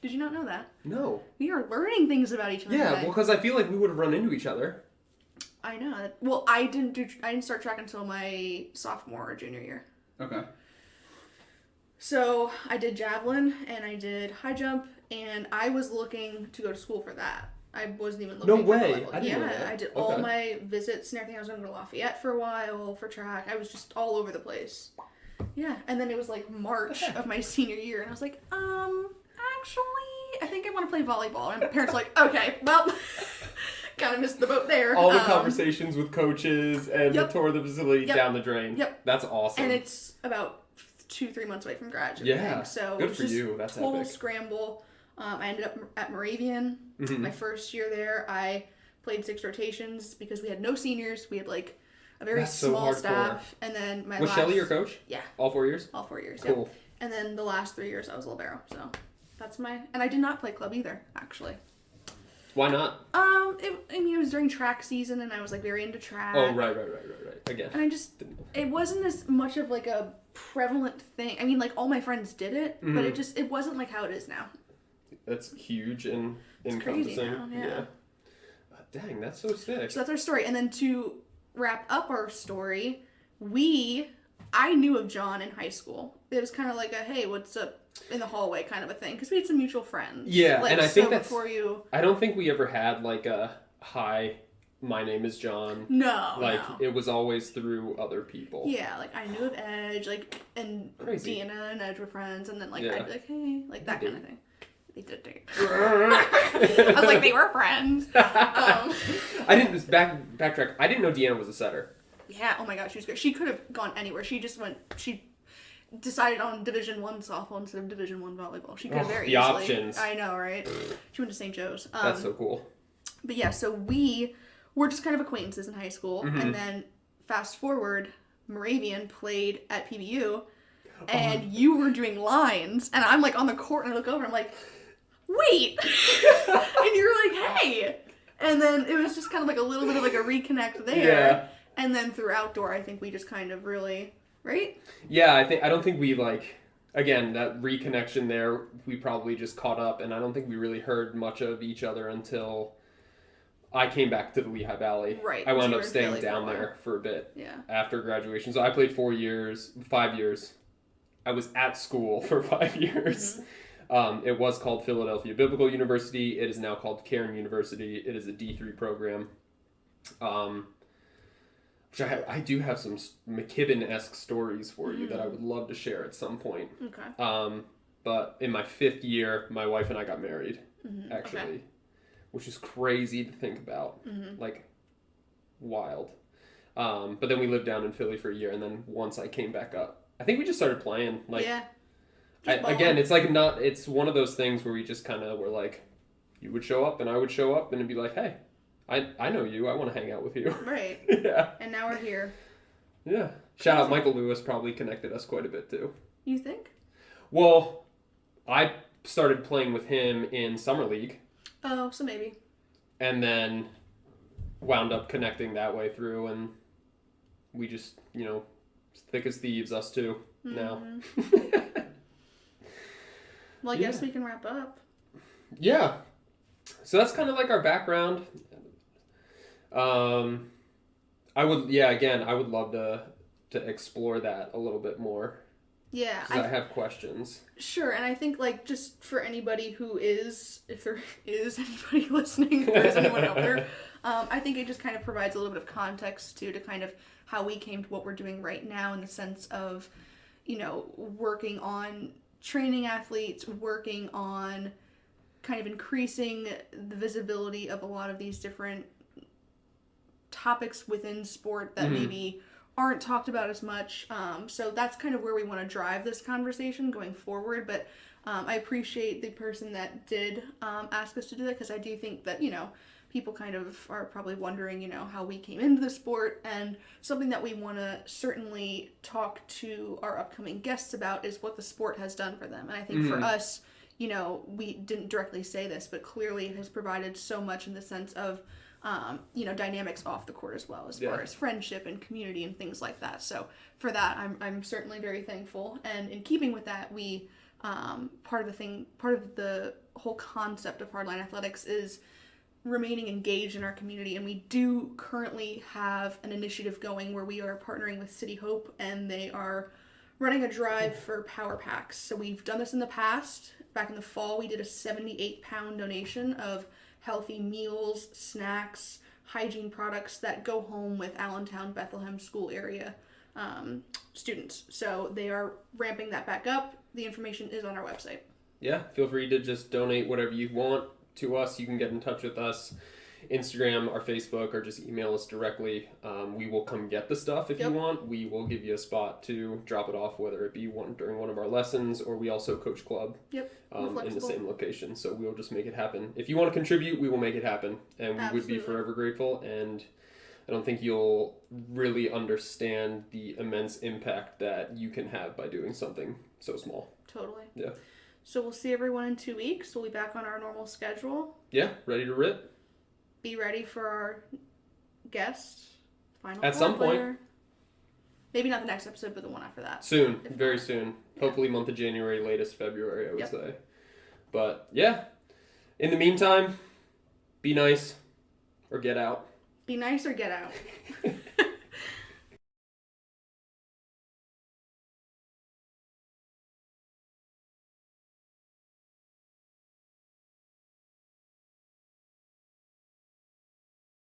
Did you not know that? No. We are learning things about each other. Yeah, today. well, because I feel like we would have run into each other. I know. Well, I didn't start track until my sophomore or junior year. Okay. So I did javelin and I did high jump, and I was looking to go to school for that. I wasn't even looking. No way. I didn't know that. I did all my visits and everything. I was going to go to Lafayette for a while for track. I was just all over the place. Yeah, and then it was like March of my senior year, and I was like, actually, I think I want to play volleyball. And my parents were like, okay, well, kind of missed the boat there. All the conversations with coaches and the tour of the facility down the drain. Yep. That's awesome. And it's about 2-3 months away from graduating. Yeah. So good for you. That's total epic. Scramble. I ended up at Moravian. Mm-hmm. My first year there, I played 6 rotations because we had no seniors. We had like a very small staff. And then was Shelly your coach? Yeah. All 4 years? All 4 years. Cool. Yeah. And then the last 3 years I was a libero. So that's and I did not play club either, actually. Why not? It was during track season, and I was like very into track. Oh, right. Again. And it wasn't as much of like a prevalent thing. I mean, like all my friends did it, but it wasn't like how it is now. That's huge and encompassing. Crazy now, yeah. Dang, that's so sick. So that's our story. And then to wrap up our story, I knew of John in high school. It was kind of like a, hey, what's up in the hallway kind of a thing, because we had some mutual friends. Yeah, like, and I think that's... I don't think we ever had like a, hi, my name is John. No, It was always through other people. Yeah, like I knew of Edge, like, and Crazy. Deanna and Edge were friends, and then like I'd be like, hey, like that kind of thing. They did date. I was like, they were friends. I didn't backtrack. I didn't know Deanna was a setter. Yeah, oh my gosh, she was great. She could have gone anywhere. She decided on Division I softball instead of Division I volleyball. She could have very the easily. Options. I know, right? She went to St. Joe's. That's so cool. But yeah, so we were just kind of acquaintances in high school. Mm-hmm. And then fast forward, Moravian played at PBU. And you were doing lines. And I'm like on the court and I look over and I'm like, wait. And you're like, hey. And then it was just kind of like a little bit of like a reconnect there. Yeah. And then through outdoor, I think we just kind of really... Right? Yeah, I don't think we again, that reconnection there, we probably just caught up, and I don't think we really heard much of each other until I came back to the Lehigh Valley. Right. I wound up staying down there for a bit. Yeah. After graduation. So I played 5 years. I was at school for 5 years. Mm-hmm. It was called Philadelphia Biblical University. It is now called Cairn University. It is a D3 program. Which I do have some McKibben-esque stories for you that I would love to share at some point. Okay. But in my 5th year, my wife and I got married, actually, which is crazy to think about, like wild. But then we lived down in Philly for a year, and then once I came back up, I think we just started playing. Like, yeah. Again, it's like not. It's one of those things where we just kind of were like, you would show up and I would show up, and it'd be like, hey. I know you. I want to hang out with you. Right. Yeah. And now we're here. Yeah. Shout out Michael Lewis, probably connected us quite a bit too. You think? Well, I started playing with him in Summer League. Oh, so maybe. And then wound up connecting that way through, and we just, thick as thieves, us two, now. Well, I guess we can wrap up. Yeah. So that's kind of like our background. I would love to explore that a little bit more. Yeah. I have questions. Sure, and I think just for anybody who is, if there is anybody listening, if there is anyone out there, I think it just kind of provides a little bit of context to kind of how we came to what we're doing right now in the sense of, working on training athletes, working on kind of increasing the visibility of a lot of these different topics within sport that maybe aren't talked about as much. So that's kind of where we want to drive this conversation going forward. But I appreciate the person that did ask us to do that, because I do think that, people kind of are probably wondering, how we came into the sport, and something that we want to certainly talk to our upcoming guests about is what the sport has done for them. And I think for us, we didn't directly say this, but clearly it has provided so much in the sense of, dynamics off the court as well, as far as friendship and community and things like that. So for that, I'm certainly very thankful. And in keeping with that, we, part of the whole concept of Hardline Athletics is remaining engaged in our community. And we do currently have an initiative going where we are partnering with City Hope, and they are running a drive for power packs. So we've done this in the past. Back in the fall, we did a 78-pound donation of healthy meals, snacks, hygiene products that go home with Allentown, Bethlehem school area students. So they are ramping that back up. The information is on our website. Yeah, feel free to just donate whatever you want to us. You can get in touch with us, Instagram or Facebook, or just email us directly. We will come get the stuff if you want. We will give you a spot to drop it off, whether it be during one of our lessons, or we also coach club in the same location. So we'll just make it happen. If you want to contribute, we will make it happen, and we would be forever grateful. And I don't think you'll really understand the immense impact that you can have by doing something so small. Totally. Yeah. So we'll see everyone in 2 weeks. We'll be back on our normal schedule. Yeah, ready to rip. Be ready for our guest, final at some player. point. Maybe not the next episode, but the one after that. Soon, very soon. Yeah. Hopefully month of January, latest February, I would say. But yeah, in the meantime, be nice or get out. Be nice or get out.